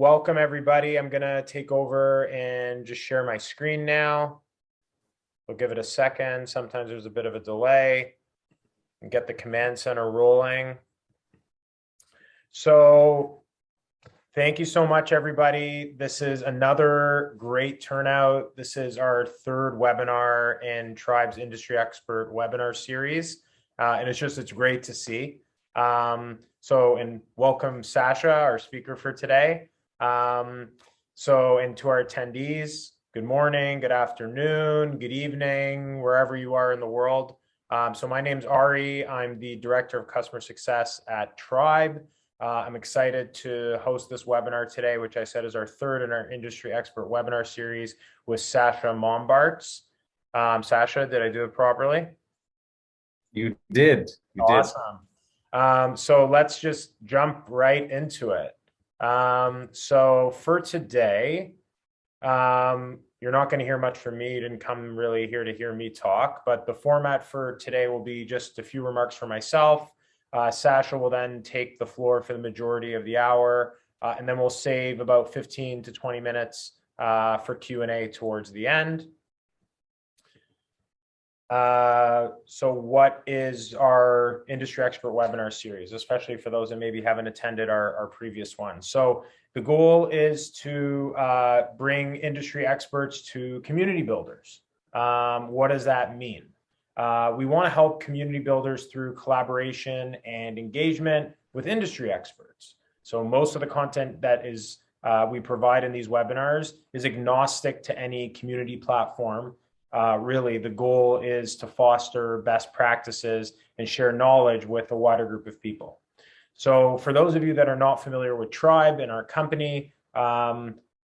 Welcome everybody. I'm gonna take over and just share my screen now. We'll give it a second. Sometimes there's a bit of a delay and get the command center rolling. So thank you so much, everybody. This is another great turnout. This is our third webinar in Tribe's Industry Expert webinar series. And it's great to see. And welcome Sascha, our speaker for today. And to our attendees, good morning, good afternoon, good evening, wherever you are in the world. So my name's Ari. I'm the Director of Customer Success at Tribe. I'm excited to host this webinar today, which I said is our third in our Industry Expert webinar series with Sascha Mombartz. Sascha, did I do it properly? You did. Awesome. So let's just jump right into it. So for today, you're not going to hear much from me. You didn't come really here to hear me talk, but the format for today will be just a few remarks for myself. Sascha will then take the floor for the majority of the hour, and then we'll save about 15 to 20 minutes for Q&A towards the end. So what is our Industry Expert webinar series, especially for those that maybe haven't attended our previous one? So the goal is to bring industry experts to community builders. What does that mean? We want to help community builders through collaboration and engagement with industry experts. So most of the content that is we provide in these webinars is agnostic to any community platform. Really, the goal is to foster best practices and share knowledge with a wider group of people. So for those of you that are not familiar with Tribe and our company,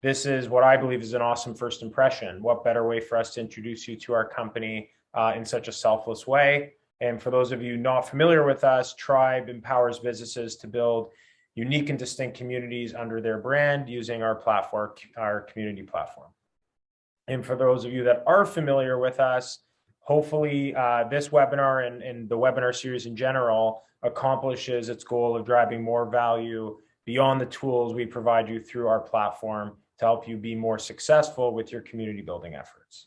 this is what I believe is an awesome first impression. What better way for us to introduce you to our company in such a selfless way? And for those of you not familiar with us, Tribe empowers businesses to build unique and distinct communities under their brand using our platform, our community platform. And for those of you that are familiar with us, hopefully this webinar and the webinar series in general accomplishes its goal of driving more value beyond the tools we provide you through our platform to help you be more successful with your community building efforts.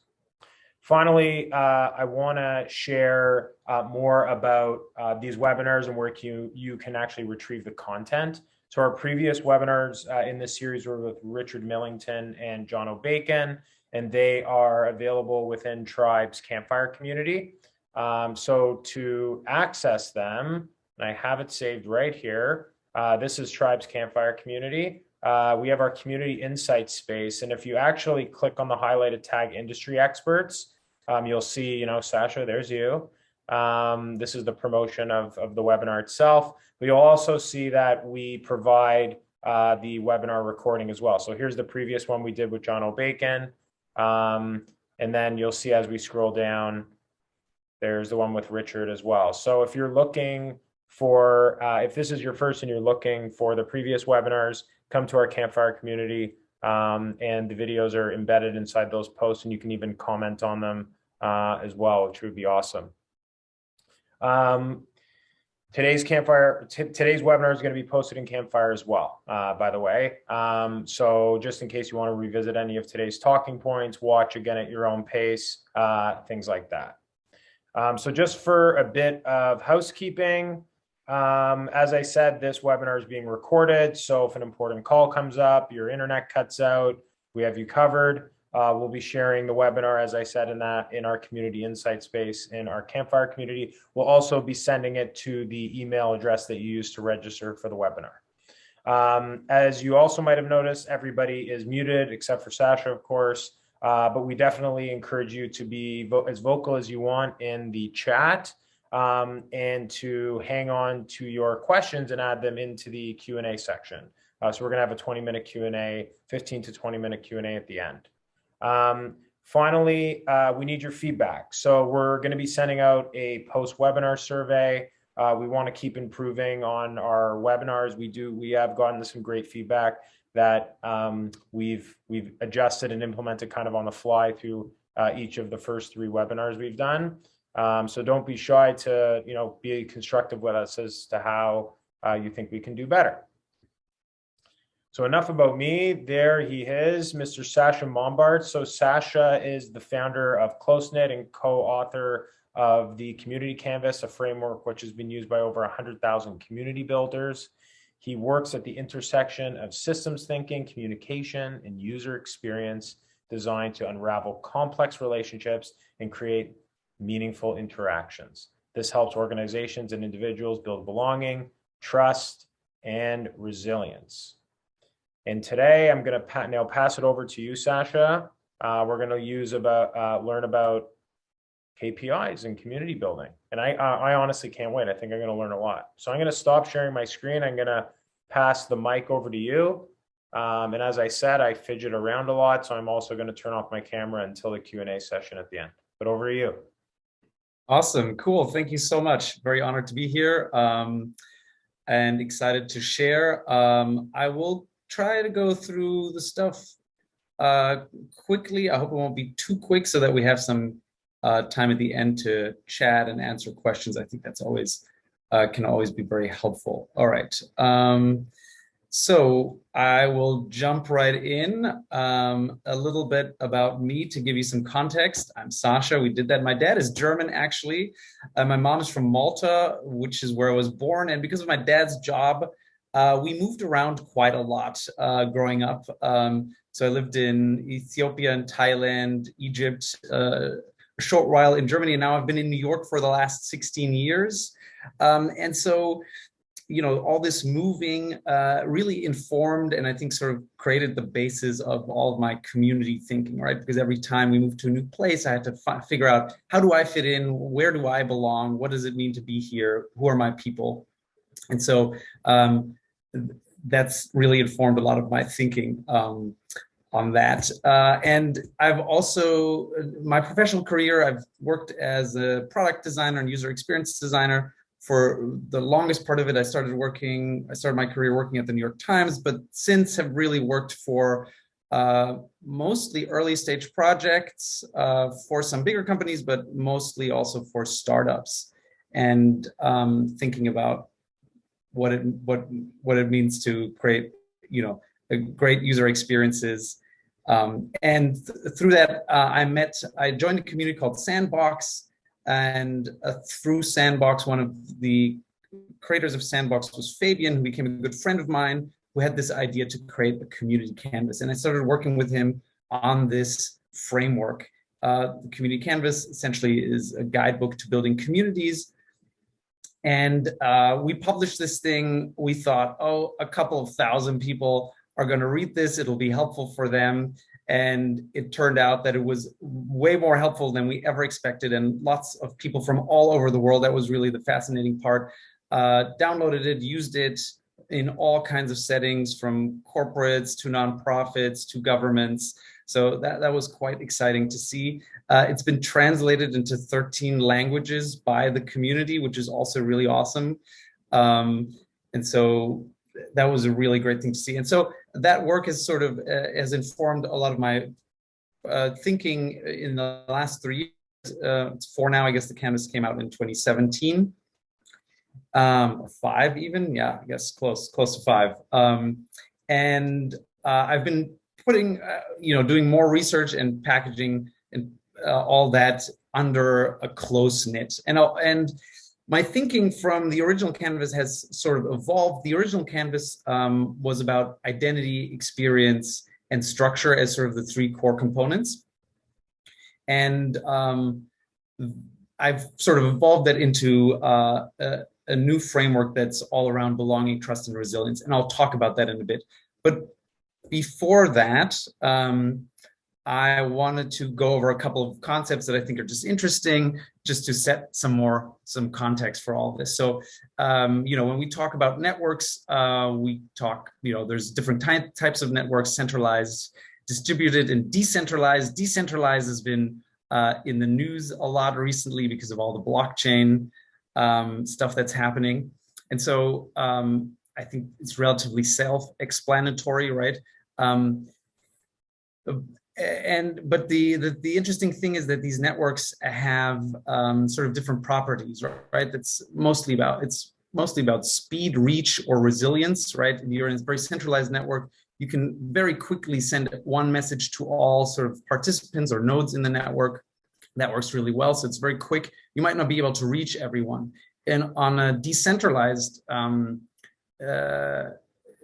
Finally, I want to share more about these webinars and where you can actually retrieve the content. So our previous webinars in this series were with Richard Millington and John O'Bacon, and they are available within Tribe's Campfire community. So to access them, and I have it saved right here, this is Tribe's Campfire community. We have our community insight space, and if you actually click on the highlighted tag industry experts, you'll see, Sascha, there's you. This is the promotion of the webinar itself. But you'll also see that we provide the webinar recording as well. So here's the previous one we did with John O'Bacon. And then you'll see as we scroll down, there's the one with Richard as well. So if you're looking for, if this is your first and you're looking for the previous webinars, come to our Campfire community, and the videos are embedded inside those posts, and you can even comment on them as well, which would be awesome. Today's webinar is going to be posted in Campfire as well, by the way. So just in case you want to revisit any of today's talking points, watch again at your own pace, things like that. So just for a bit of housekeeping, as I said, this webinar is being recorded. So if an important call comes up, your internet cuts out, we have you covered. We'll be sharing the webinar, as I said, in our community insight space in our Campfire community. We'll also be sending it to the email address that you used to register for the webinar. As you also might have noticed, everybody is muted except for Sascha, of course. But we definitely encourage you to be as vocal as you want in the chat, and to hang on to your questions and add them into the Q&A section. So we're going to have a 20-minute Q&A, 15 to 20-minute Q&A at the end. Finally, we need your feedback. So we're going to be sending out a post-webinar survey. We want to keep improving on our webinars. We have gotten some great feedback that we've adjusted and implemented kind of on the fly through each of the first 3 webinars we've done. So don't be shy to be constructive with us as to how you think we can do better. So enough about me. There he is, Mr. Sascha Mombartz. So Sascha is the founder of CloseKnit and co-author of the Community Canvas, a framework which has been used by over 100,000 community builders. He works at the intersection of systems thinking, communication, and user experience, designed to unravel complex relationships and create meaningful interactions. This helps organizations and individuals build belonging, trust, and resilience. And today I'm going to now pass it over to you, Sascha. We're going to learn about KPIs and community building. And I honestly can't wait. I think I'm going to learn a lot. So I'm going to stop sharing my screen. I'm going to pass the mic over to you. And as I said, I fidget around a lot. So I'm also going to turn off my camera until the Q&A session at the end. But over to you. Awesome. Cool. Thank you so much. Very honored to be here and excited to share. I will try to go through the stuff quickly. I hope it won't be too quick so that we have some time at the end to chat and answer questions. I think that's always can always be very helpful. All right. So I will jump right in. A little bit about me to give you some context. I'm Sascha. We did that. My dad is German, actually. My mom is from Malta, which is where I was born. And because of my dad's job, we moved around quite a lot growing up. So I lived in Ethiopia and Thailand, Egypt, a short while in Germany. And now I've been in New York for the last 16 years. And so, you know, all this moving really informed and I think sort of created the basis of all of my community thinking, right? Because every time we moved to a new place, I had to figure out, how do I fit in? Where do I belong? What does it mean to be here? Who are my people? And so that's really informed a lot of my thinking on that. And I've also, my professional career, I've worked as a product designer and user experience designer. For the longest part of it, I started my career working at the New York Times, but since have really worked for mostly early stage projects for some bigger companies, but mostly also for startups, and thinking about what it means to create, you know, a great user experiences. And through that, I joined a community called Sandbox. And through Sandbox, one of the creators of Sandbox was Fabian, who became a good friend of mine, who had this idea to create a community canvas. And I started working with him on this framework. The community canvas essentially is a guidebook to building communities. And we published this thing. We thought, oh, a couple of thousand people are going to read this. It'll be helpful for them. And it turned out that it was way more helpful than we ever expected. And lots of people from all over the world, that was really the fascinating part, downloaded it, used it in all kinds of settings, from corporates to nonprofits to governments. So that was quite exciting to see. It's been translated into 13 languages by the community, which is also really awesome. And so that was a really great thing to see. And so that work has sort of has informed a lot of my thinking in the last 3 years. It's 4 now. I guess the canvas came out in 2017. 5 even, yeah, I guess close to 5. And I've been putting, doing more research and packaging and all that under a close knit. And my thinking from the original canvas has sort of evolved. The original canvas was about identity, experience, and structure as sort of the 3 core components. And I've sort of evolved that into a new framework that's all around belonging, trust, and resilience. And I'll talk about that in a bit. But before that, I wanted to go over a couple of concepts that I think are just interesting, just to set some context for all of this. So, when we talk about networks, we talk, there's different types of networks: centralized, distributed, and decentralized. Decentralized has been in the news a lot recently because of all the blockchain stuff that's happening. And so I think it's relatively self-explanatory, right? But the interesting thing is that these networks have sort of different properties, right? It's mostly about speed, reach, or resilience, right? If you're in a very centralized network, you can very quickly send one message to all sort of participants or nodes in the network. That works really well. So it's very quick. You might not be able to reach everyone. And on a decentralized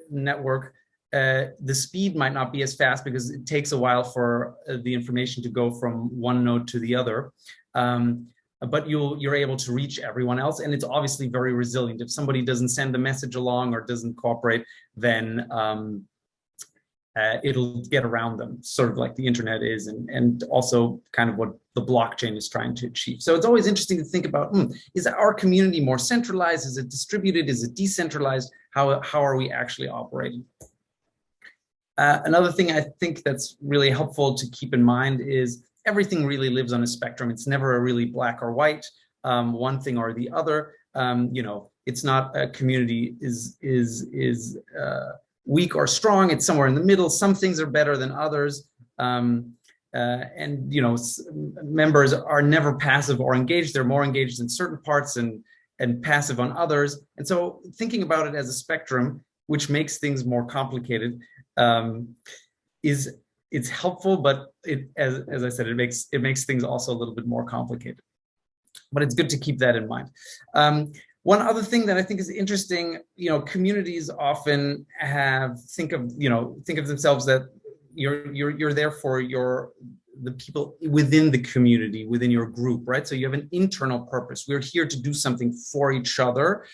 network, the speed might not be as fast because it takes a while for the information to go from one node to the other. But you're able to reach everyone else, and it's obviously very resilient. If somebody doesn't send the message along or doesn't cooperate, then it'll get around them, sort of like the internet is, and also kind of what the blockchain is trying to achieve. So it's always interesting to think about, is our community more centralized? Is it distributed? Is it decentralized? How are we actually operating? Another thing I think that's really helpful to keep in mind is everything really lives on a spectrum. It's never a really black or white, one thing or the other. It's not a community is weak or strong. It's somewhere in the middle. Some things are better than others. Members are never passive or engaged. They're more engaged in certain parts and passive on others. And so thinking about it as a spectrum, which makes things more complicated, it's helpful, but as I said, it makes things also a little bit more complicated. But it's good to keep that in mind. One other thing that I think is interesting, communities often think of themselves that you're there for the people within the community, within your group, right? So you have an internal purpose. We're here to do something for each other.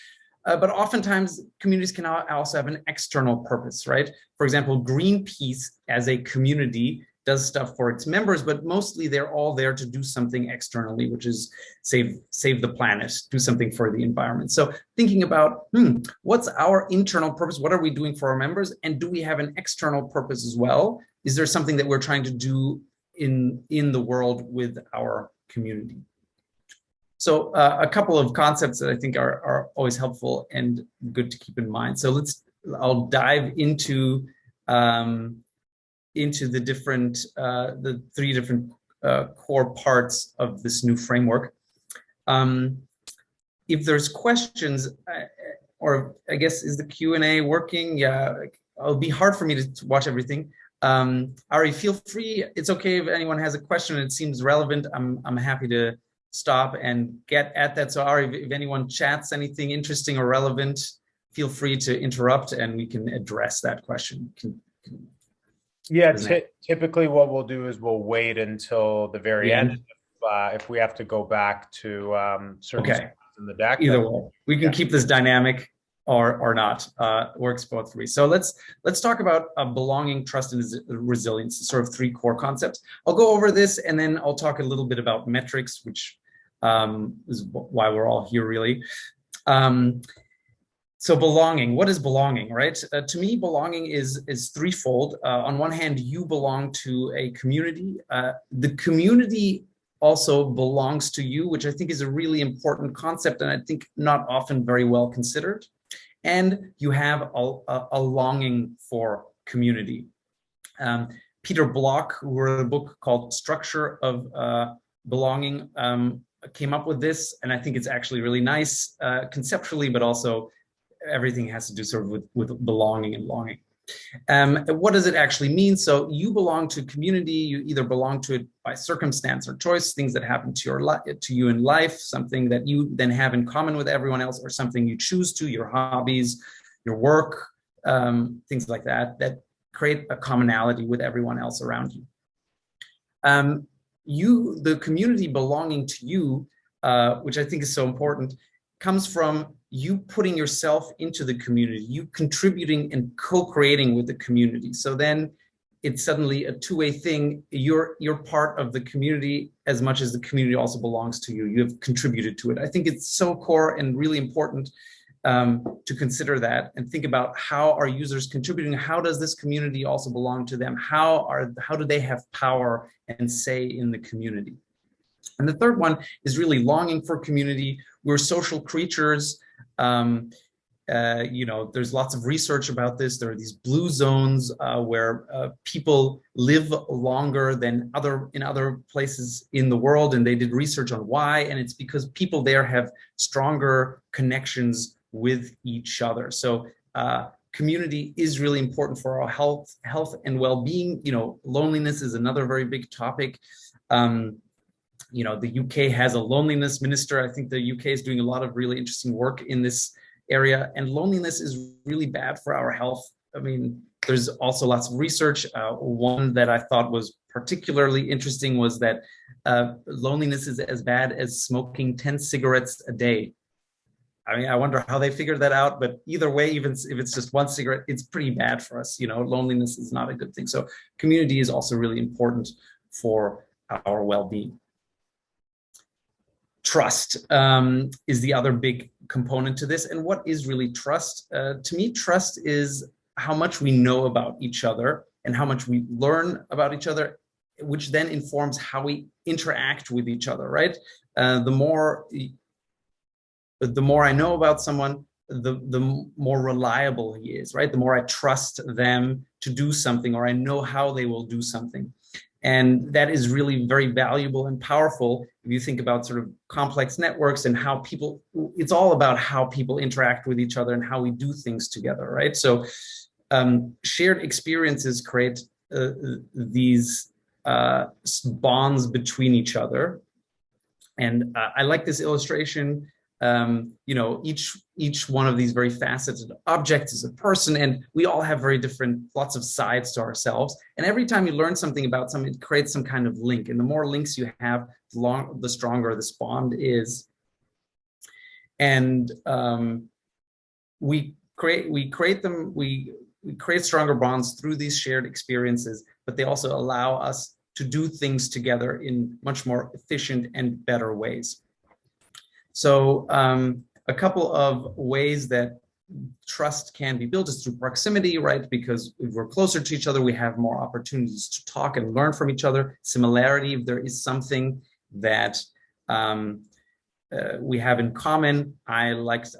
But oftentimes communities can also have an external purpose, right? For example, Greenpeace as a community does stuff for its members, but mostly they're all there to do something externally, which is save the planet, do something for the environment. So thinking about, what's our internal purpose? What are we doing for our members? And do we have an external purpose as well? Is there something that we're trying to do in the world with our community? So a couple of concepts that I think are always helpful and good to keep in mind. So I'll dive into the three different core parts of this new framework. If there's questions, or I guess, is the Q&A working? Yeah, it'll be hard for me to watch everything. Ari, feel free. It's okay if anyone has a question and it seems relevant. I'm happy to stop and get at that. So Ari, if anyone chats anything interesting or relevant, feel free to interrupt and we can address that question. Yeah, typically what we'll do is we'll wait until the very end. If we have to go back to certain in the deck. Either way, we can keep this dynamic or not. Works both ways. So let's talk about belonging, trust, and resilience, sort of three core concepts. I'll go over this and then I'll talk a little bit about metrics, which is why we're all here really. So belonging, what is belonging, right? To me, belonging is threefold. On one hand, you belong to a community. The community also belongs to you, which I think is a really important concept and I think not often very well considered. And you have a longing for community. Peter Block, who wrote a book called Structure of Belonging, came up with this, and I think it's actually really nice conceptually, but also everything has to do sort of with belonging and longing. What does it actually mean? So you belong to a community. You either belong to it by circumstance or choice, things that happen to you in life, something that you then have in common with everyone else, or something you choose to, your hobbies, your work, things like that create a commonality with everyone else around you. The community belonging to you, which I think is so important, comes from you putting yourself into the community, you contributing and co-creating with the community. So then it's suddenly a two-way thing. You're part of the community as much as the community also belongs to you. You have contributed to it. I think it's so core and really important to consider that and think about how are users contributing? How does this community also belong to them? How do they have power and say in the community? And the third one is really longing for community. We're social creatures. There's lots of research about this. There are these blue zones where people live longer than in other places in the world, and they did research on why, and it's because people there have stronger connections with each other. So community is really important for our health and well-being. Loneliness is another very big topic. The UK has a loneliness minister. I think the UK is doing a lot of really interesting work in this area, and loneliness is really bad for our health. I mean, there's also lots of research. One that I thought was particularly interesting was that loneliness is as bad as smoking 10 cigarettes a day. I mean, I wonder how they figured that out, but either way, even if it's just one cigarette, it's pretty bad for us. Loneliness is not a good thing. So community is also really important for our well-being. Trust is the other big component to this. And what is really trust? To me, trust is how much we know about each other and how much we learn about each other, which then informs how we interact with each other, right? The more I know about someone, the more reliable he is, right? The more I trust them to do something, or I know how they will do something. And that is really very valuable and powerful if you think about sort of complex networks and how people, it's all about how people interact with each other and how we do things together, right? So shared experiences create these bonds between each other. And I like this illustration. Each one of these very faceted objects is a person, and we all have very different, lots of sides to ourselves. And every time you learn something about something, it creates some kind of link. And the more links you have, the stronger this bond is. And we create stronger bonds through these shared experiences, but they also allow us to do things together in much more efficient and better ways. So a couple of ways that trust can be built is through proximity, right? Because if we're closer to each other, we have more opportunities to talk and learn from each other. Similarity, if there is something that we have in common. I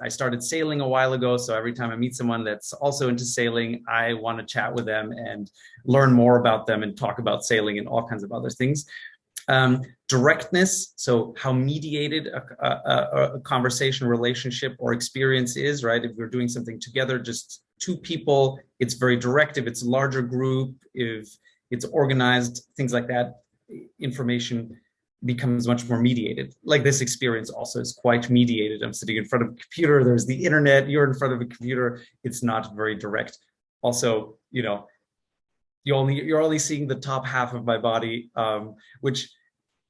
started sailing a while ago, so every time I meet someone that's also into sailing, I want to chat with them and learn more about them and talk about sailing and all kinds of other things. Directness, so how mediated a conversation, relationship, or experience is, right? If we're doing something together, just two people, it's very direct. If it's a larger group, if it's organized, things like that, information becomes much more mediated. Like this experience also is quite mediated. I'm sitting in front of a computer, there's the internet, you're in front of a computer, it's not very direct. Also, you're only seeing the top half of my body, which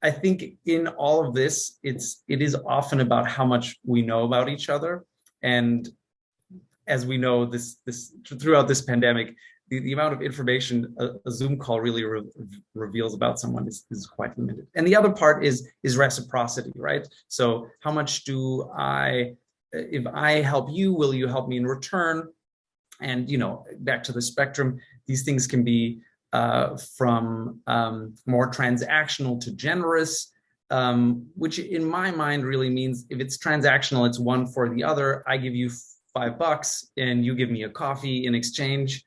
I think in all of this, it is often about how much we know about each other. And as we know, this throughout this pandemic, the amount of information a Zoom call really reveals about someone is quite limited. And the other part is reciprocity, right? So how much if I help you, will you help me in return? And back to the spectrum, these things can be from more transactional to generous, which in my mind really means if it's transactional, it's one for the other. I give you $5 and you give me a coffee in exchange.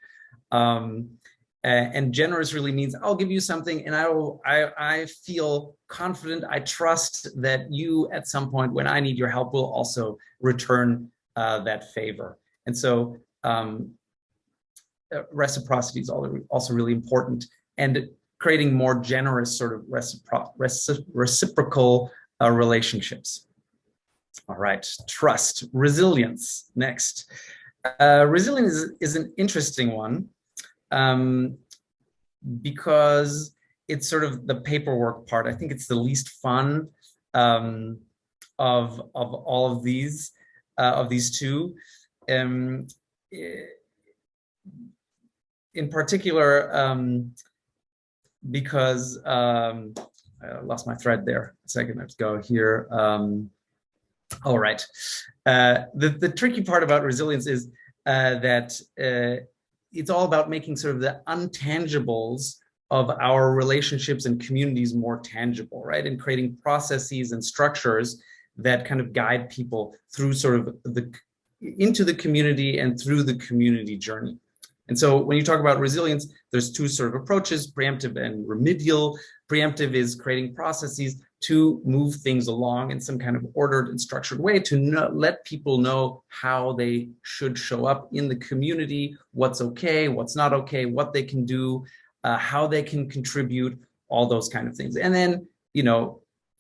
And generous really means I'll give you something and I feel confident, I trust that you at some point when I need your help will also return that favor. And so reciprocity is also really important, and creating more generous sort of reciprocal relationships. All right, trust, resilience next. Resilience is an interesting one because it's sort of the paperwork part. I think it's the least fun of all of these two. In particular, because I lost my thread there. A second, let's go here. All right. The tricky part about resilience is that it's all about making sort of the untangibles of our relationships and communities more tangible, right? And creating processes and structures that kind of guide people through sort of into the community and through the community journey. And so when you talk about resilience, there's two sort of approaches, preemptive and remedial. Preemptive is creating processes to move things along in some kind of ordered and structured way to let people know how they should show up in the community, what's okay, what's not okay, what they can do, how they can contribute, all those kind of things. And then,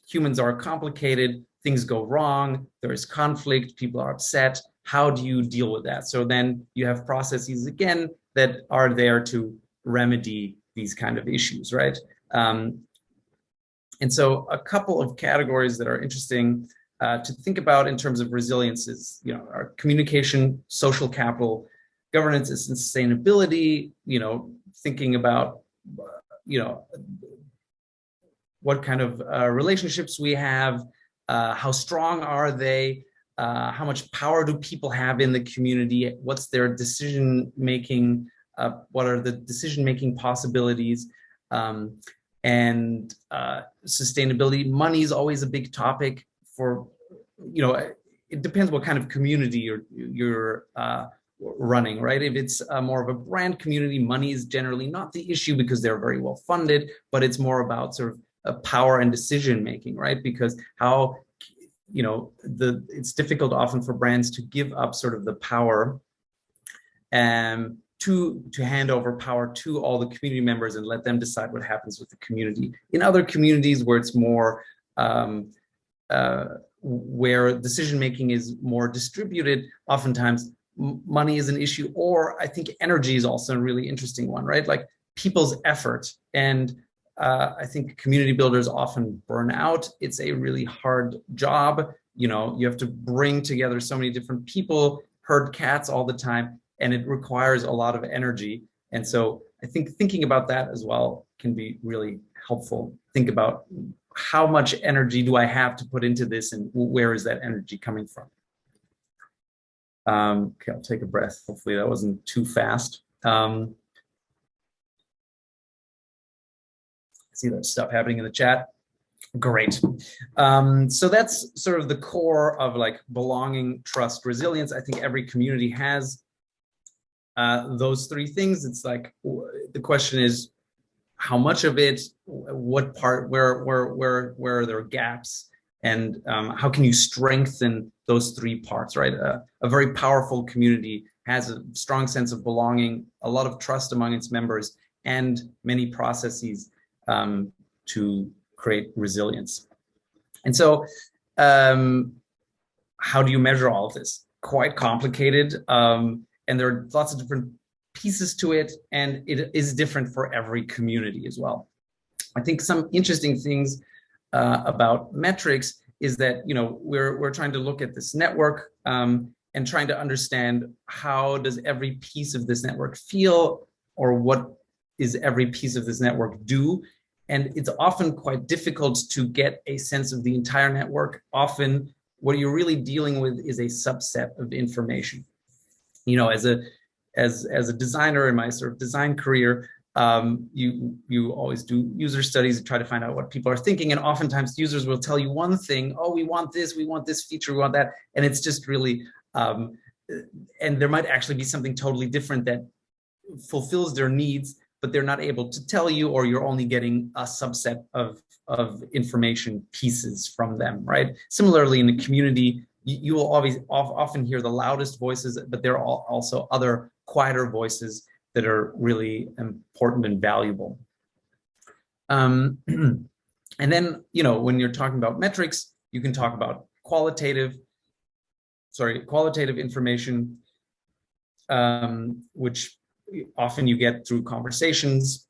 humans are complicated, things go wrong, there is conflict, people are upset. How do you deal with that? So then you have processes, again, that are there to remedy these kind of issues, right? And so a couple of categories that are interesting to think about in terms of resilience is, our communication, social capital, governance and sustainability, thinking about, what kind of relationships we have, how strong are they, how much power do people have in the community, what's their decision-making, what are the decision-making possibilities, and sustainability. Money is always a big topic for, it depends what kind of community you're running, right? If it's more of a brand community, money is generally not the issue because they're very well funded, but it's more about sort of power and decision making, right? Because how, it's difficult often for brands to give up sort of the power and to hand over power to all the community members and let them decide what happens with the community. In other communities where it's more where decision making is more distributed, oftentimes money is an issue, or I think energy is also a really interesting one, right? Like people's effort. And I think community builders often burn out. It's a really hard job. You have to bring together so many different people, herd cats all the time, and it requires a lot of energy. And so I think thinking about that as well can be really helpful. Think about how much energy do I have to put into this, and where is that energy coming from? Okay, I'll take a breath. Hopefully that wasn't too fast. I see that stuff happening in the chat. Great. So that's sort of the core of like belonging, trust, resilience. I think every community has those three things. It's like the question is how much of it, what part, where are there gaps, and how can you strengthen those three parts, right? A very powerful community has a strong sense of belonging, a lot of trust among its members, and many processes to create resilience. And so how do you measure all of this? Quite complicated. And there are lots of different pieces to it, and it is different for every community as well. I think some interesting things about metrics is that, we're trying to look at this network and trying to understand how does every piece of this network feel, or what is every piece of this network do. And it's often quite difficult to get a sense of the entire network. Often what you're really dealing with is a subset of information. As a designer in my sort of design career, you always do user studies and try to find out what people are thinking. And oftentimes users will tell you one thing, oh, we want this feature, we want that. And it's just really, and there might actually be something totally different that fulfills their needs, but they're not able to tell you, or you're only getting a subset of information pieces from them, right? Similarly, in the community, you will always often hear the loudest voices, but there are also other quieter voices that are really important and valuable. And then, when you're talking about metrics, you can talk about qualitative information, which often you get through conversations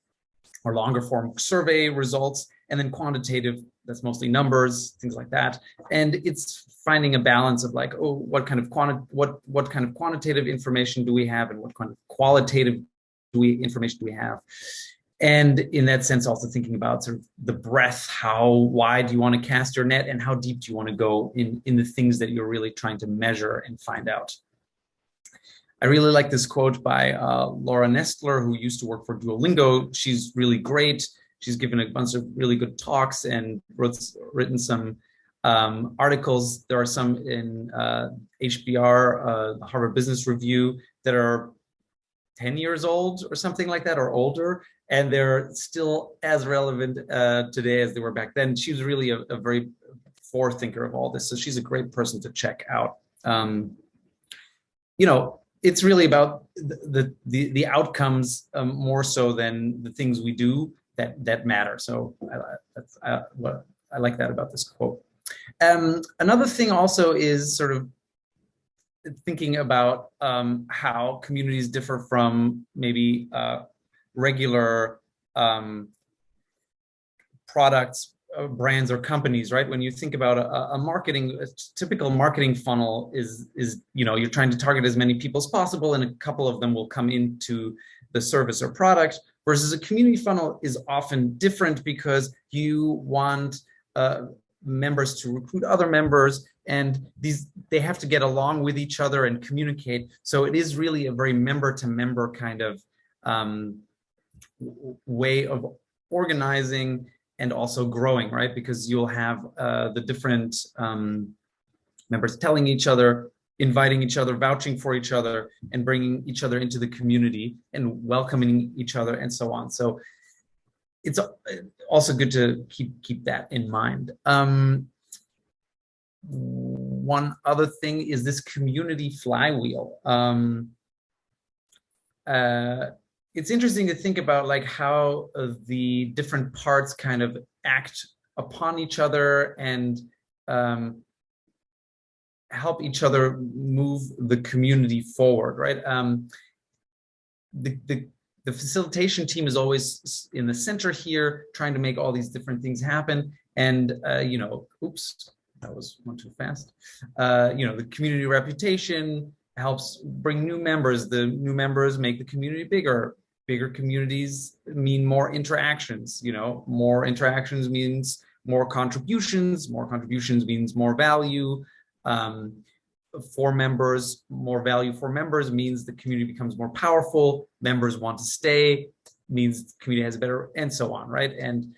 or longer form survey results, and then quantitative, that's mostly numbers, things like that. And it's finding a balance of like, oh, what kind of quantitative information do we have, and what kind of qualitative information do we have? And in that sense, also thinking about sort of the breadth, how wide do you want to cast your net, and how deep do you want to go in the things that you're really trying to measure and find out. I really like this quote by Laura Nestler, who used to work for Duolingo. She's really great. She's given a bunch of really good talks and written some articles. There are some in HBR, the Harvard Business Review, that are 10 years old or something like that, or older. and they're still as relevant today as they were back then. She was really a very forethinker of all this, so she's a great person to check out. It's really about the outcomes more so than the things we do that matter. So I like that about this quote. Another thing also is sort of thinking about how communities differ from maybe regular products, brands, or companies, right? When you think about a typical marketing funnel is you're trying to target as many people as possible, and a couple of them will come into the service or product, versus a community funnel is often different because you want members to recruit other members, and they have to get along with each other and communicate. So it is really a very member-to-member kind of way of organizing and also growing, right? Because you'll have the different members telling each other, inviting each other, vouching for each other, and bringing each other into the community and welcoming each other, and so on. So it's also good to keep that in mind. One other thing is this community flywheel. It's interesting to think about like how the different parts kind of act upon each other and help each other move the community forward, right? The facilitation team is always in the center here, trying to make all these different things happen. And, oops, that was one too fast. The community reputation helps bring new members. The new members make the community bigger. Bigger communities mean more interactions. More interactions means more contributions. More contributions means more value. For members, more value for members means the community becomes more powerful. Members want to stay, means the community has better, and so on, right? And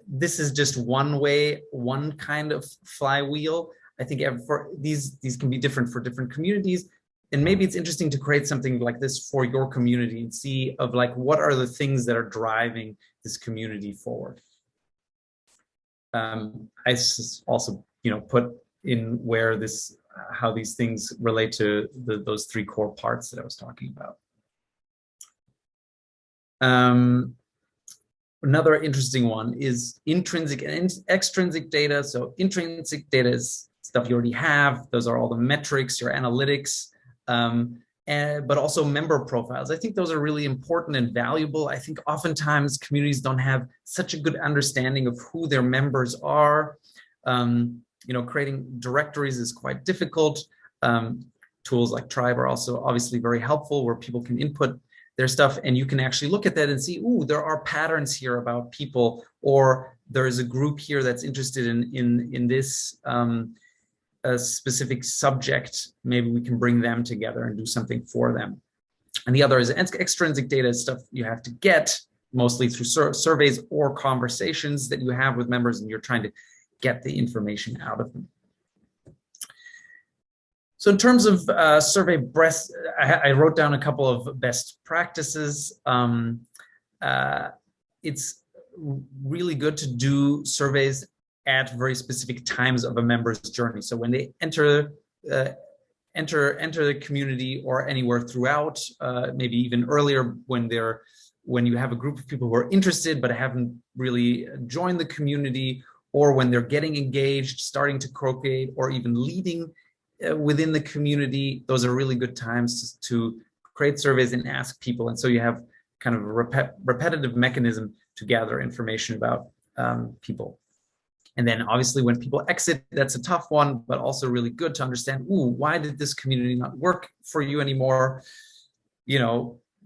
this is just one way, one kind of flywheel. I think for these can be different for different communities. And maybe it's interesting to create something like this for your community and see of like, what are the things that are driving this community forward? I also, put in where how these things relate to those three core parts that I was talking about. Another interesting one is intrinsic and extrinsic data. So intrinsic data is stuff you already have. Those are all the metrics, your analytics, but also member profiles. I think those are really important and valuable. I think oftentimes communities don't have such a good understanding of who their members are. Creating directories is quite difficult. Tools like Tribe are also obviously very helpful, where people can input their stuff and you can actually look at that and see, ooh, there are patterns here about people, or there is a group here that's interested in this a specific subject. Maybe we can bring them together and do something for them. And the other is extrinsic data, stuff you have to get mostly through surveys or conversations that you have with members, and you're trying to get the information out of them. So in terms of survey breadth, I wrote down a couple of best practices. It's really good to do surveys at very specific times of a member's journey. So when they enter the community or anywhere throughout, maybe even earlier when you have a group of people who are interested but haven't really joined the community, or when they're getting engaged, starting to co-create, or even leading within the community, those are really good times to create surveys and ask people. And so you have kind of a repetitive mechanism to gather information about people. And then obviously when people exit, that's a tough one, but also really good to understand, ooh, why did this community not work for you anymore?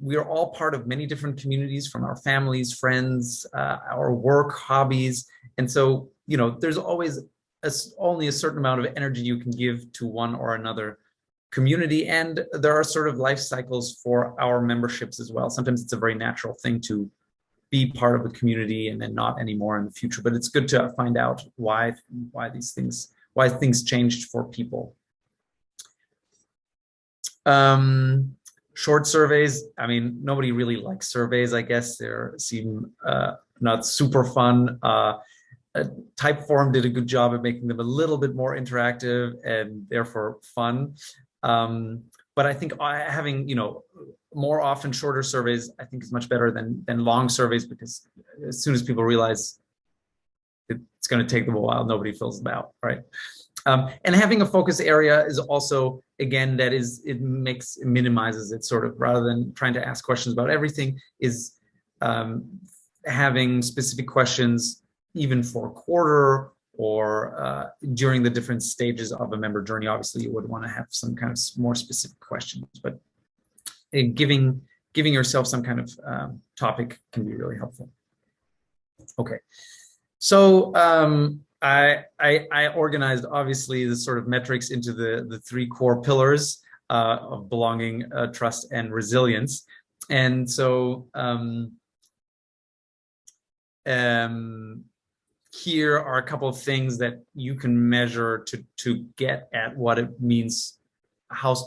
We are all part of many different communities, from our families, friends, our work, hobbies. And so, there's always only a certain amount of energy you can give to one or another community. And there are sort of life cycles for our memberships as well. Sometimes it's a very natural thing to be part of a community and then not anymore in the future. But it's good to find out why things changed for people. Short surveys, I mean, nobody really likes surveys, I guess. They seem not super fun. Typeform did a good job at making them a little bit more interactive and therefore fun. But I think having, more often shorter surveys, I think is much better than long surveys, because as soon as people realize it's going to take them a while, nobody fills them out, right? And having a focus area is also, again, it minimizes it, sort of, rather than trying to ask questions about everything, is having specific questions even for a quarter or during the different stages of a member journey. Obviously, you would want to have some kind of more specific questions, but giving yourself some kind of topic can be really helpful. Okay, so I organized, obviously, the sort of metrics into the three core pillars of belonging, trust, and resilience. And so here are a couple of things that you can measure to get at what it means,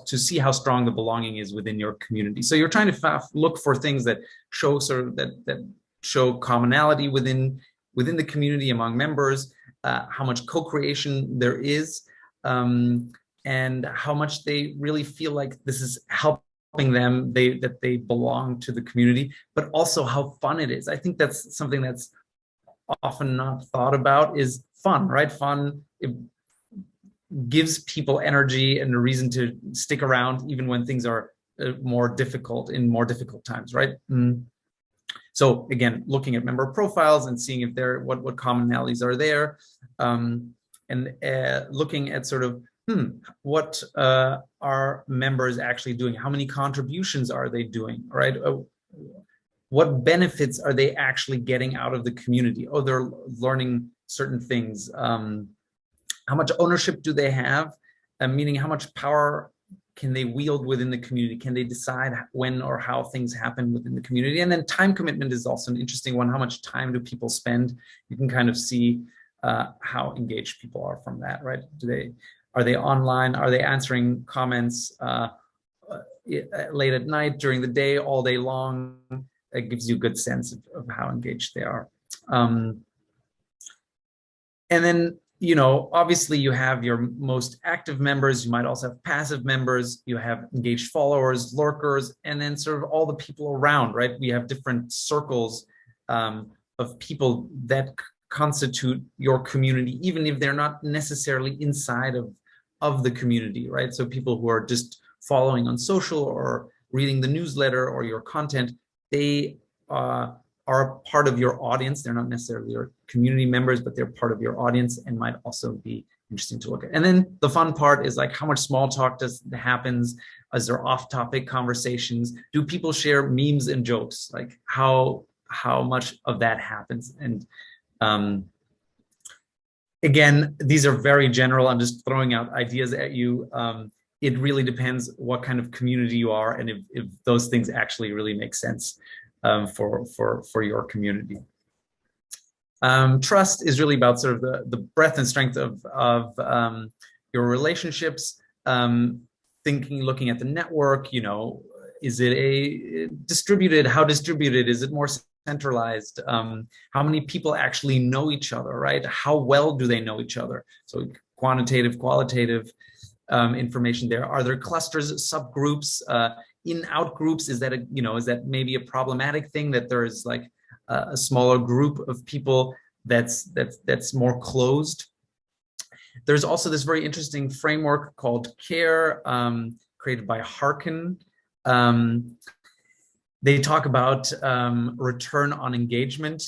to see how strong the belonging is within your community. So you're trying to look for things that show that show commonality within the community among members, how much co-creation there is, and how much they really feel like this is helping them, that they belong to the community, but also how fun it is. I think that's something that's often not thought about, is fun, right? Fun, it gives people energy and a reason to stick around even when things are more difficult times, right? So again, looking at member profiles and seeing if what commonalities are there, and looking at sort of what are members actually doing? How many contributions are they doing, right? What benefits are they actually getting out of the community? Oh, they're learning certain things. How much ownership do they have? Meaning, how much power can they wield within the community? Can they decide when or how things happen within the community? And then time commitment is also an interesting one. How much time do people spend? You can kind of see how engaged people are from that, right? Are they online? Are they answering comments late at night, during the day, all day long? It gives you a good sense of how engaged they are. And then, obviously you have your most active members. You might also have passive members. You have engaged followers, lurkers, and then sort of all the people around, right? We have different circles of people that constitute your community, even if they're not necessarily inside of the community, right? So people who are just following on social or reading the newsletter or your content, they are a part of your audience. They're not necessarily your community members, but they're part of your audience and might also be interesting to look at. And then the fun part is like, how much small talk happens? Is there off-topic conversations? Do people share memes and jokes? Like how much of that happens? And again, these are very general. I'm just throwing out ideas at you. It really depends what kind of community you are and if those things actually really make sense for your community. Trust is really about sort of the breadth and strength of your relationships. Looking at the network, is it a distributed? How distributed? Is it more centralized? How many people actually know each other, right? How well do they know each other? So quantitative, qualitative information there. Are there clusters, subgroups, in-out groups? Is that maybe a problematic thing, that there is like a smaller group of people that's more closed? There's also this very interesting framework called CARE, created by Harkin. They talk about return on engagement,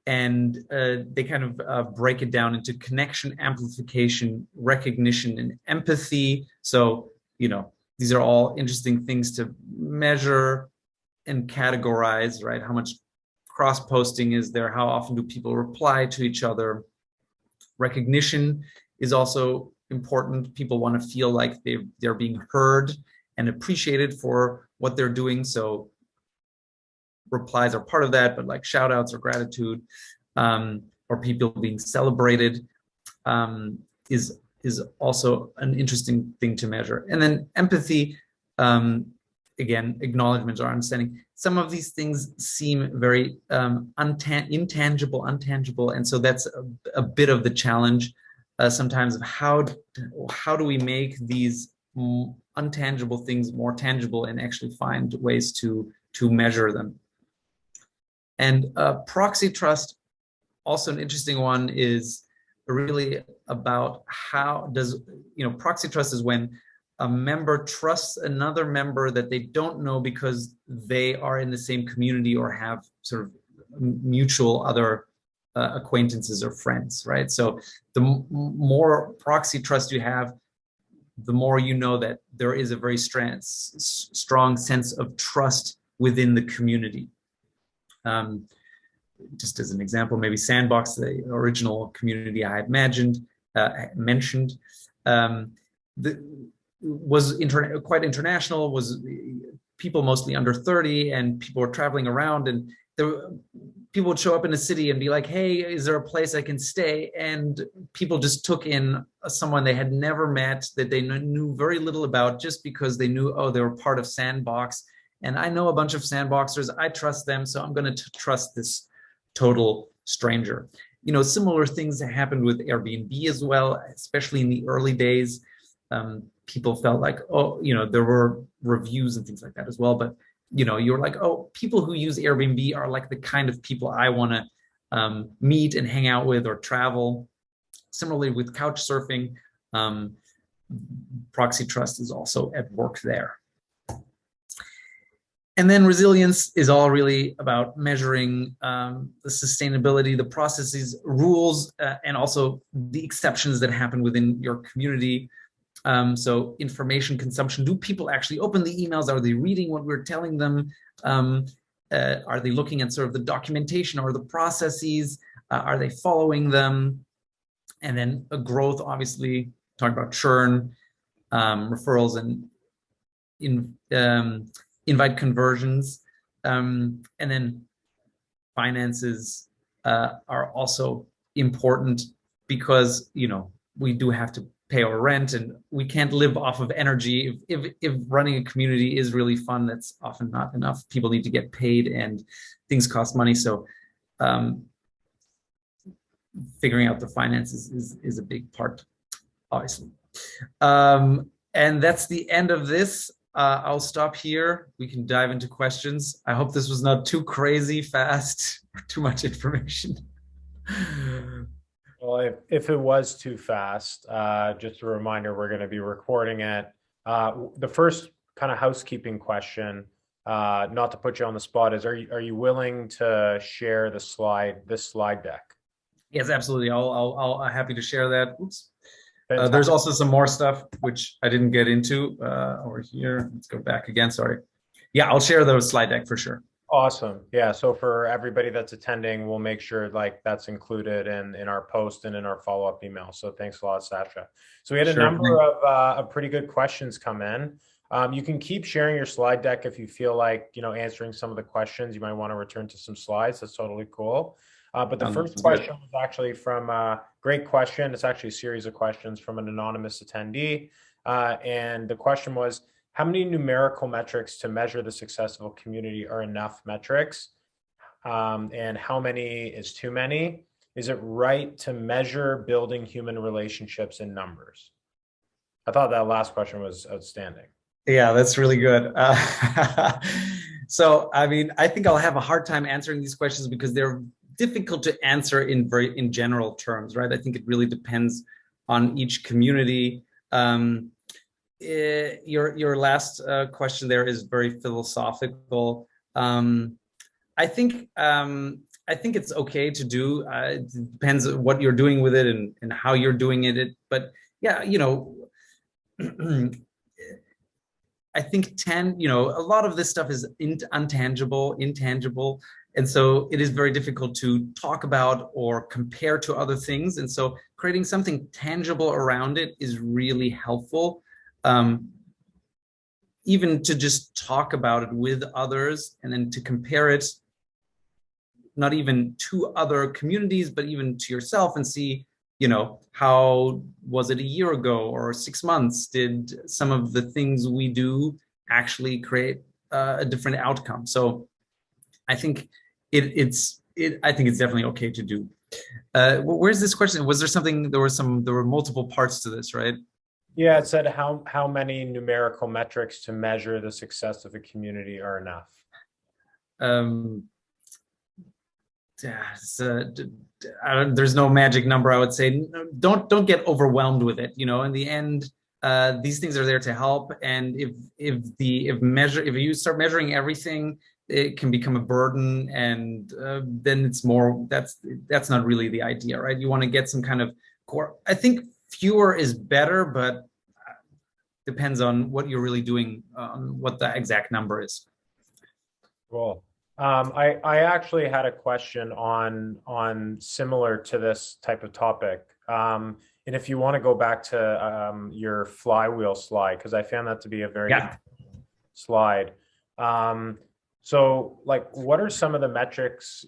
and they kind of break it down into connection, amplification, recognition, and empathy. So, these are all interesting things to measure and categorize, right? How much cross-posting is there? How often do people reply to each other? Recognition is also important. People want to feel like they're being heard and appreciated for what they're doing. So replies are part of that, but like shout outs or gratitude, or people being celebrated, is also an interesting thing to measure. And then empathy again, acknowledgement or understanding. Some of these things seem very intangible, and so that's a bit of the challenge sometimes of how do we make these untangible things more tangible and actually find ways to measure them. And proxy trust, also an interesting one, is really about how does, proxy trust is when a member trusts another member that they don't know because they are in the same community or have sort of mutual other acquaintances or friends, right? So the more proxy trust you have, the more you know that there is a very strong sense of trust within the community. Just as an example, maybe Sandbox, the original community I had mentioned, was quite international, was people mostly under 30, and people were traveling around, and people would show up in a city and be like, hey, is there a place I can stay? And people just took in someone they had never met, that they knew very little about, just because they knew, oh, they were part of Sandbox. And I know a bunch of Sandboxers, I trust them, so I'm going to trust this total stranger. Similar things that happened with Airbnb as well, especially in the early days. People felt like, oh, there were reviews and things like that as well. But, you're like, oh, people who use Airbnb are like the kind of people I want to meet and hang out with or travel. Similarly with couch surfing, proxy trust is also at work there. And then resilience is all really about measuring the sustainability, the processes, rules, and also the exceptions that happen within your community. So information consumption, do people actually open the emails? Are they reading what we're telling them? Are they looking at sort of the documentation or the processes? Are they following them? And then a growth, obviously, talking about churn, referrals, and invite conversions. And then finances are also important because, we do have to pay our rent, and we can't live off of energy. If running a community is really fun, that's often not enough. People need to get paid, and things cost money. So figuring out the finances is a big part, obviously. And that's the end of this. I'll stop here. We can dive into questions. I hope this was not too crazy fast or too much information. Well, if it was too fast, just a reminder, we're going to be recording it. The first kind of housekeeping question, not to put you on the spot, is are you willing to share this slide deck? Yes, absolutely. I'm happy to share that. Oops. There's also some more stuff which I didn't get into over here. Let's go back again. Sorry. Yeah, I'll share the slide deck for sure. Awesome. Yeah. So for everybody that's attending, we'll make sure like that's included in our post and in our follow-up email. So thanks a lot, Sascha. So we had a number of pretty good questions come in. You can keep sharing your slide deck if you feel like, answering some of the questions. You might want to return to some slides. That's totally cool. But the first question was actually from a great question. It's actually a series of questions from an anonymous attendee. And the question was, how many numerical metrics to measure the success of a community are enough metrics? And how many is too many? Is it right to measure building human relationships in numbers? I thought that last question was outstanding. Yeah, that's really good. So, I think I'll have a hard time answering these questions because they're difficult to answer in general terms, right? I think it really depends on each community. Your last question there is very philosophical. I think it's okay to do. It depends on what you're doing with it and how you're doing it. But yeah, I think a lot of this stuff is intangible, and so it is very difficult to talk about or compare to other things. And so creating something tangible around it is really helpful. Even to just talk about it with others and then to compare it, not even to other communities, but even to yourself and see, how was it a year ago or 6 months? Did some of the things we do actually create a different outcome. So I think I think it's definitely okay to do. Where's this question? Was there something? There were multiple parts to this, right? Yeah, it said how many numerical metrics to measure the success of a community are enough. Um, yeah, there's no magic number. I would say don't get overwhelmed with it. In the end, these things are there to help. And if you start measuring everything, it can become a burden, and then that's not really the idea, right? You want to get some kind of core. I think fewer is better, but depends on what you're really doing, what the exact number is. Cool. I actually had a question on similar to this type of topic. And if you want to go back to your flywheel slide, because I found that to be a very good slide. So like, what are some of the metrics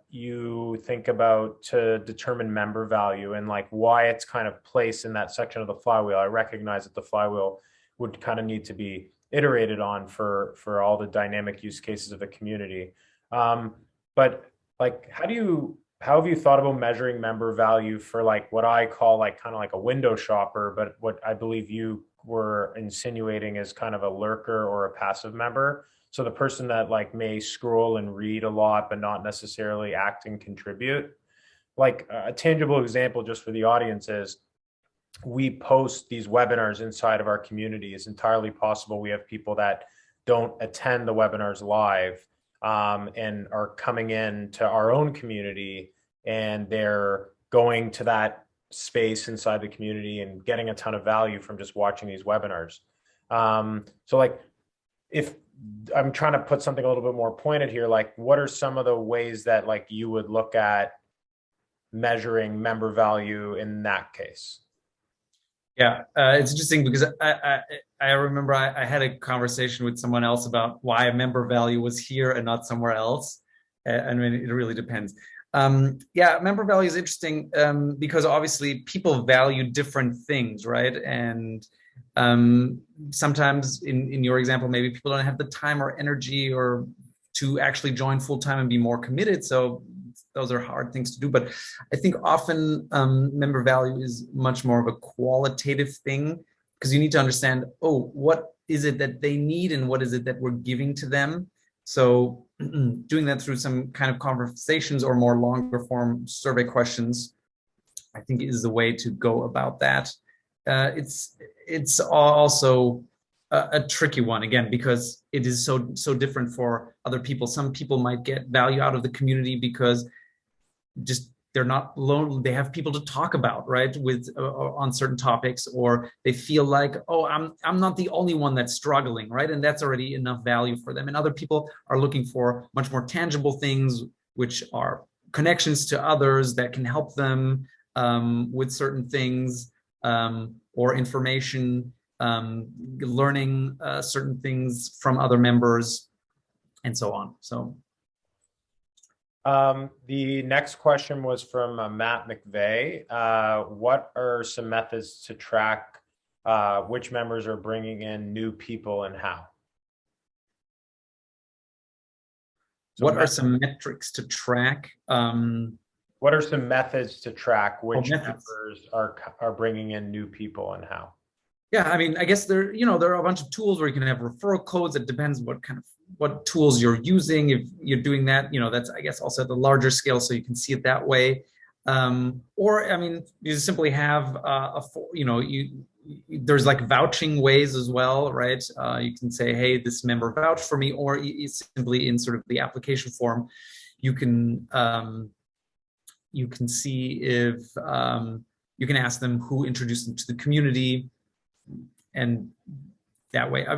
you think about to determine member value, and like why it's kind of placed in that section of the flywheel? I recognize that the flywheel would kind of need to be iterated on for all the dynamic use cases of a community. But like, how have you thought about measuring member value for like what I call like kind of like a window shopper, but what I believe you were insinuating is kind of a lurker or a passive member? So the person that like may scroll and read a lot, but not necessarily act and contribute. Like a tangible example just for the audience is we post these webinars inside of our community. It's entirely possible we have people that don't attend the webinars live and are coming in to our own community, and they're going to that space inside the community and getting a ton of value from just watching these webinars. So like, if I'm trying to put something a little bit more pointed here, like what are some of the ways that like you would look at measuring member value in that case? Yeah, it's interesting because I remember I had a conversation with someone else about why member value was here and not somewhere else. I mean, it really depends. Yeah, member value is interesting because obviously people value different things, right? And sometimes in your example, maybe people don't have the time or energy or to actually join full time and be more committed. So those are hard things to do. But I think often member value is much more of a qualitative thing, because you need to understand, oh, what is it that they need and what is it that we're giving to them? So doing that through some kind of conversations or more longer form survey questions, I think is the way to go about that. It's also a tricky one, again, because it is so different for other people. Some people might get value out of the community because just they're not lonely, they have people to talk about, right, with on certain topics, or they feel like, oh, I'm not the only one that's struggling, right, and that's already enough value for them. And other people are looking for much more tangible things, which are connections to others that can help them with certain things, or information, learning certain things from other members, and so on. So the next question was from Matt McVeigh. What are some methods to track which members are bringing in new people and how? So what are some metrics to track? What are some methods to track which members are bringing in new people and how? Yeah, I mean, I guess there are a bunch of tools where you can have referral codes. It depends what tools you're using. If you're doing that, that's, I guess, also at the larger scale, so you can see it that way. Or, I mean, you simply have there's like vouching ways as well, right? You can say, hey, this member vouched for me, or simply in sort of the application form, you can see if you can ask them who introduced them to the community. And that way, I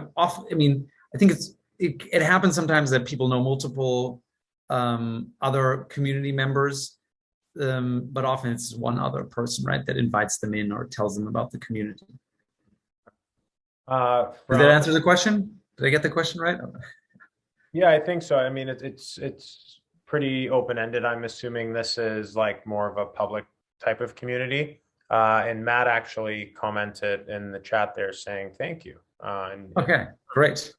think it happens sometimes that people know multiple other community members, but often it's one other person, right, that invites them in or tells them about the community. Did that answer the question? Did I get the question right? Yeah, I think so. I mean, it's pretty open-ended. I'm assuming this is like more of a public type of community. And Matt actually commented in the chat there saying thank you. Okay, great.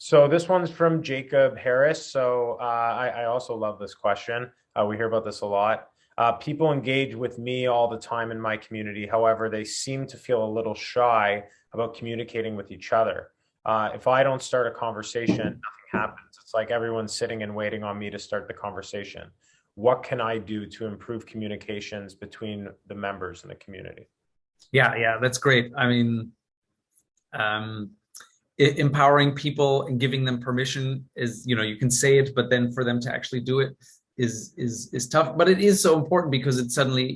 So this one's from Jacob Harris. So I also love this question. We hear about this a lot. People engage with me all the time in my community. However, they seem to feel a little shy about communicating with each other. If I don't start a conversation, nothing happens. It's like everyone's sitting and waiting on me to start the conversation. What can I do to improve communications between the members in the community? Yeah, that's great. I mean, um, empowering people and giving them permission is, you can say it, but then for them to actually do it is tough. But it is so important because it's suddenly,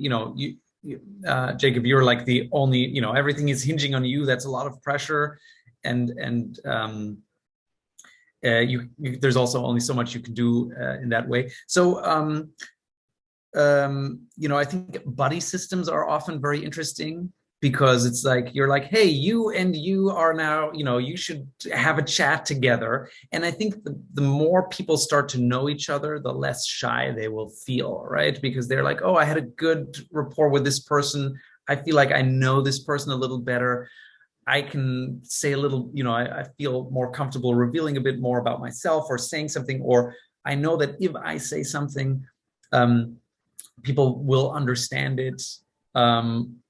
Jacob, you're like the only, everything is hinging on you. That's a lot of pressure, and there's also only so much you can do in that way. So I think buddy systems are often very interesting because it's like you're like, hey, you and you are now, you should have a chat together. And I think the more people start to know each other, the less shy they will feel, right? Because they're like, oh, I had a good rapport with this person. I feel like I know this person a little better. I can say a little, I feel more comfortable revealing a bit more about myself or saying something, or I know that if I say something, people will understand it.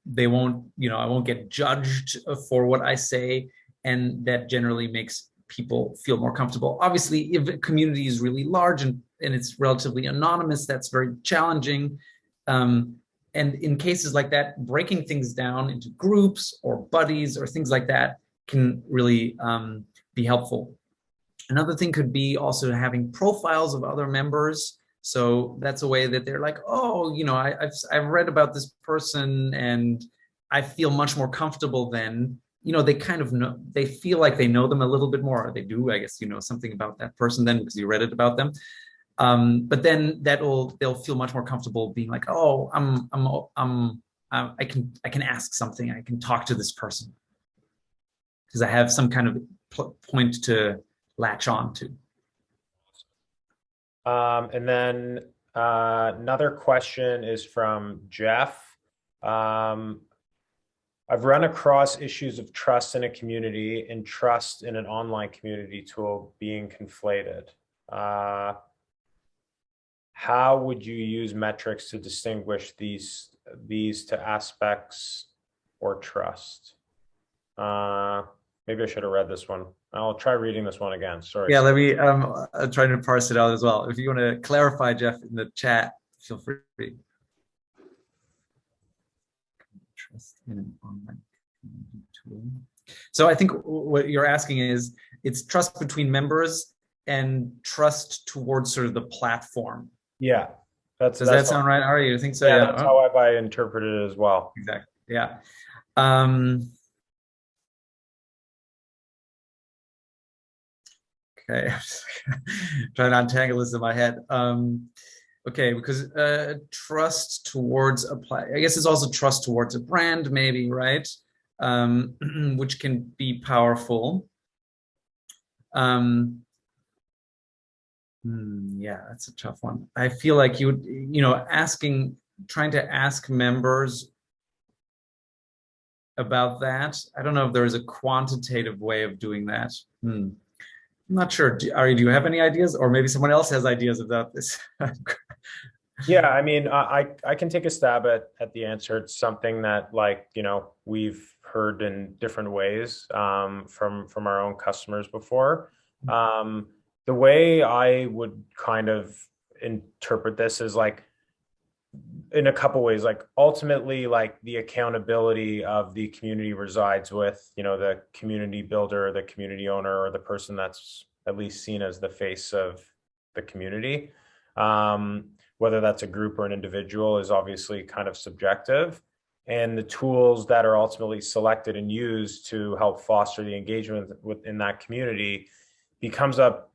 They won't, I won't get judged for what I say. And that generally makes people feel more comfortable. Obviously, if a community is really large and it's relatively anonymous, that's very challenging. And in cases like that, breaking things down into groups or buddies or things like that can really be helpful. Another thing could be also having profiles of other members. So that's a way that they're like, oh, I've read about this person and I feel much more comfortable then. They kind of know, they feel like they know them a little bit more. Or they do, I guess, something about that person then because you read it about them. But then they'll feel much more comfortable being like, oh, I can ask something. I can talk to this person because I have some kind of point to latch on to. And then another question is from Jeff. I've run across issues of trust in a community and trust in an online community tool being conflated. How would you use metrics to distinguish these two aspects or trust? Maybe I should have read this one. I'll try reading this one again. Sorry. Yeah, let me try to parse it out as well. If you want to clarify, Jeff, in the chat, feel free. Trust in an online tool. So I think what you're asking is it's trust between members and trust towards sort of the platform. Yeah. Does that sound right, Ari? You think so? Yeah, that's how I interpreted it as well. Exactly. Yeah. Okay, trying to untangle this in my head. Okay, because trust towards I guess it's also trust towards a brand, maybe, right? Which can be powerful. Yeah, that's a tough one. I feel like trying to ask members about that. I don't know if there is a quantitative way of doing that. I'm not sure. Ari, do you have any ideas? Or maybe someone else has ideas about this. Yeah, I mean, I can take a stab at the answer. It's something that we've heard in different ways from our own customers before. The way I would kind of interpret this is in a couple ways, ultimately the accountability of the community resides with, the community builder, the community owner, or the person that's at least seen as the face of the community. Whether that's a group or an individual is obviously kind of subjective. And the tools that are ultimately selected and used to help foster the engagement within that community comes up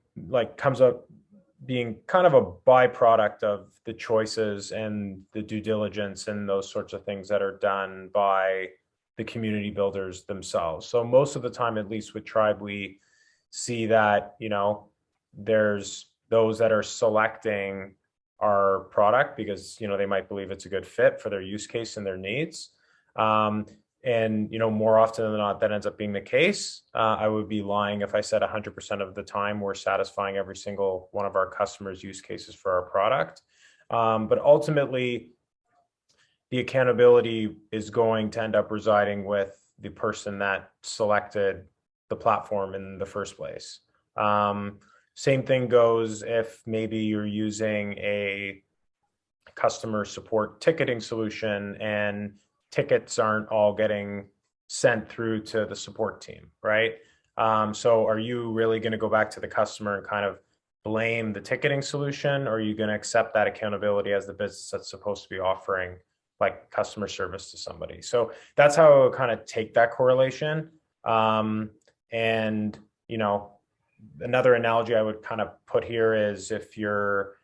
being kind of a byproduct of the choices and the due diligence and those sorts of things that are done by the community builders themselves. So most of the time, at least with Tribe, we see that, there's those that are selecting our product because, they might believe it's a good fit for their use case and their needs. And, more often than not, that ends up being the case. I would be lying if I said 100% of the time we're satisfying every single one of our customers' use cases for our product. But ultimately, the accountability is going to end up residing with the person that selected the platform in the first place. Same thing goes if maybe you're using a customer support ticketing solution and tickets aren't all getting sent through to the support team, right? So are you really going to go back to the customer and kind of blame the ticketing solution, or are you going to accept that accountability as the business that's supposed to be offering like customer service to somebody? So that's how I would kind of take that correlation. And, another analogy I would kind of put here is if you're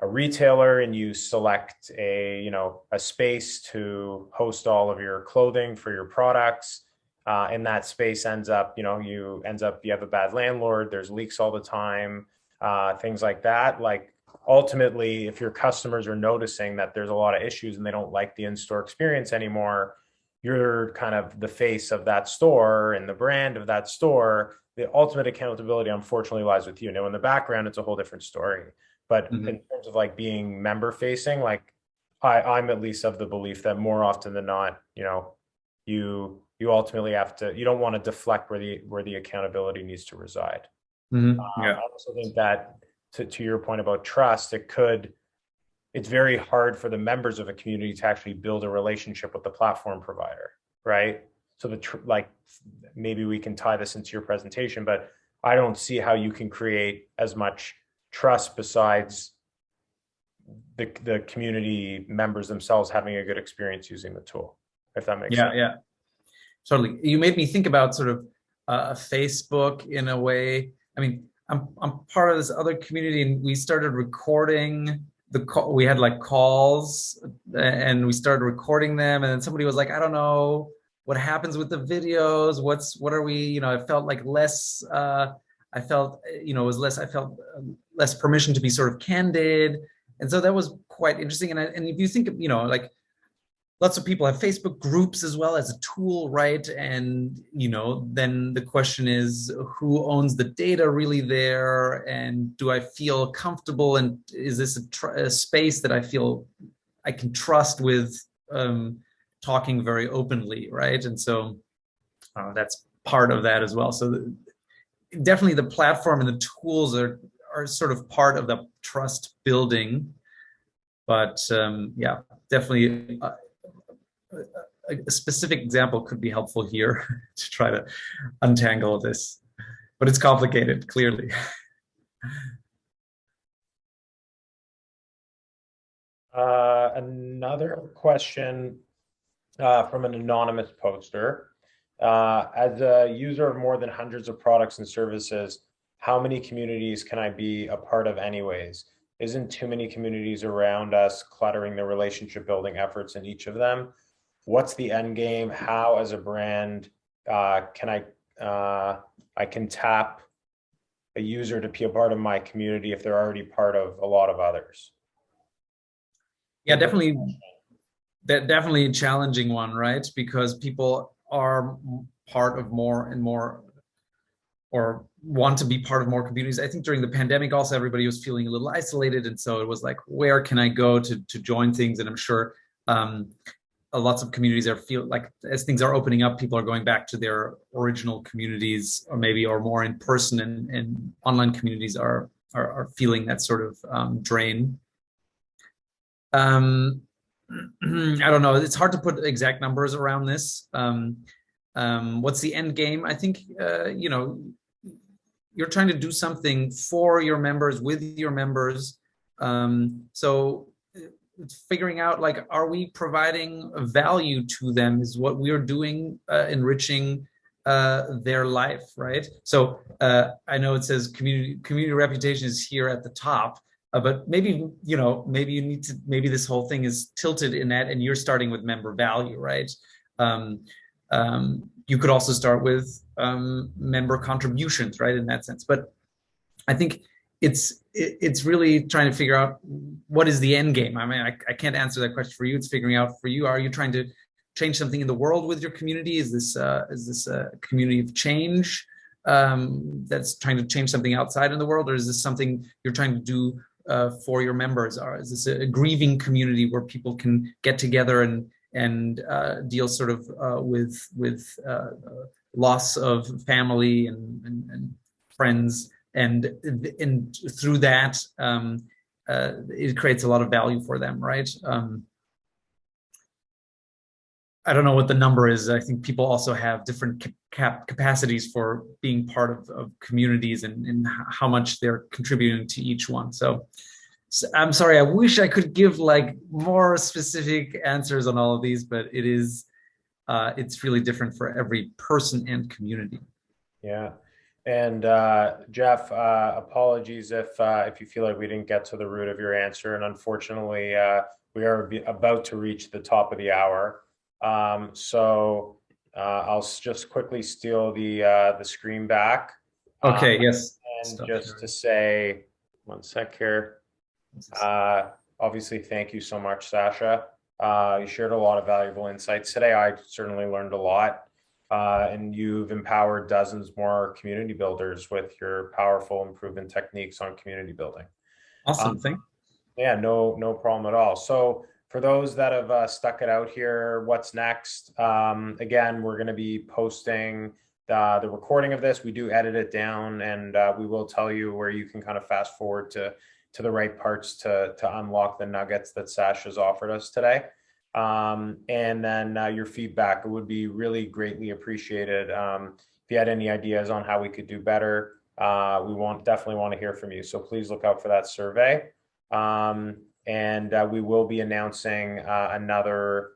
a retailer and you select a space to host all of your clothing for your products, and that space ends up, you have a bad landlord, there's leaks all the time, things like that. Like ultimately, if your customers are noticing that there's a lot of issues and they don't like the in-store experience anymore, you're kind of the face of that store and the brand of that store. The ultimate accountability, unfortunately, lies with you. Now, in the background, it's a whole different story. But in terms of like being member facing, like I'm at least of the belief that more often than not, you ultimately have to, you don't want to deflect where the accountability needs to reside. I also think that to your point about trust, it's very hard for the members of a community to actually build a relationship with the platform provider, right? So maybe we can tie this into your presentation, but I don't see how you can create as much trust besides the community members themselves having a good experience using the tool, if that makes sense. Yeah, totally. You made me think about sort of Facebook in a way. I mean, I'm part of this other community, and we started recording we had like calls, and we started recording them, and then somebody was like, I don't know what happens with the videos. What are we? I felt like less. I felt less permission to be sort of candid, and so that was quite interesting. And if you think of, like lots of people have Facebook groups as well as a tool, right? And then the question is, who owns the data really there? And do I feel comfortable? And is this a space that I feel I can trust with talking very openly, right? And so that's part of that as well. So definitely the platform and the tools are sort of part of the trust building. But definitely a specific example could be helpful here to try to untangle this, but it's complicated, clearly. Another question from an anonymous poster. As a user of more than hundreds of products and services, how many communities can I be a part of anyways? Isn't too many communities around us cluttering the relationship building efforts in each of them? What's the end game? How, as a brand, can I can tap a user to be a part of my community if they're already part of a lot of others? Yeah, definitely. Definitely a challenging one, right? Because people are part of more and more, or want to be part of more communities. I think during the pandemic also everybody was feeling a little isolated, and so it was like, where can I go to join things? And I'm sure lots of communities feel like as things are opening up, people are going back to their original communities, or more in person, and online communities are feeling that sort of drain. I don't know. It's hard to put exact numbers around this. What's the end game? I think you're trying to do something for your members, with your members. So figuring out, like, are we providing value to them? Is what we are doing enriching their life, right? So I know it says community reputation is here at the top. But maybe maybe this whole thing is tilted in that, and you're starting with member value, right? You could also start with member contributions, right? In that sense, but I think it's really trying to figure out what is the end game. I mean, I can't answer that question for you. It's figuring out for you. Are you trying to change something in the world with your community? Is this a community of change that's trying to change something outside in the world, or is this something you're trying to do for your members? Or is this a grieving community where people can get together and deal sort of with loss of family and friends, and through that it creates a lot of value for them, right? I don't know what the number is. I think people also have different capacities for being part of communities and how much they're contributing to each one. So I'm sorry, I wish I could give like more specific answers on all of these, but it's really different for every person and community. Yeah. And Jeff, apologies if you feel like we didn't get to the root of your answer. And unfortunately, we are about to reach the top of the hour. So I'll just quickly steal the screen back. Okay, yes. And just to say, one sec here. Obviously, thank you so much, Sascha. You shared a lot of valuable insights today. I certainly learned a lot. And you've empowered dozens more community builders with your powerful and proven techniques on community building. Awesome, thank you. Yeah, no problem at all. So for those that have stuck it out here, what's next? Again, we're going to be posting the recording of this. We do edit it down, and we will tell you where you can kind of fast forward to the right parts to unlock the nuggets that Sascha's offered us today. And then your feedback, it would be really greatly appreciated. If you had any ideas on how we could do better, we definitely want to hear from you. So please look out for that survey. And we will be announcing another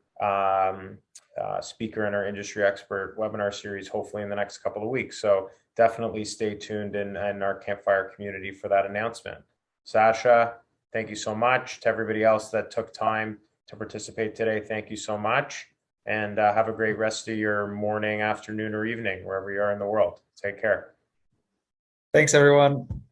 speaker in our industry expert webinar series, hopefully in the next couple of weeks. So definitely stay tuned in our Campfire community for that announcement. Sascha, thank you so much. To everybody else that took time to participate today, thank you so much. And have a great rest of your morning, afternoon, or evening, wherever you are in the world. Take care. Thanks, everyone.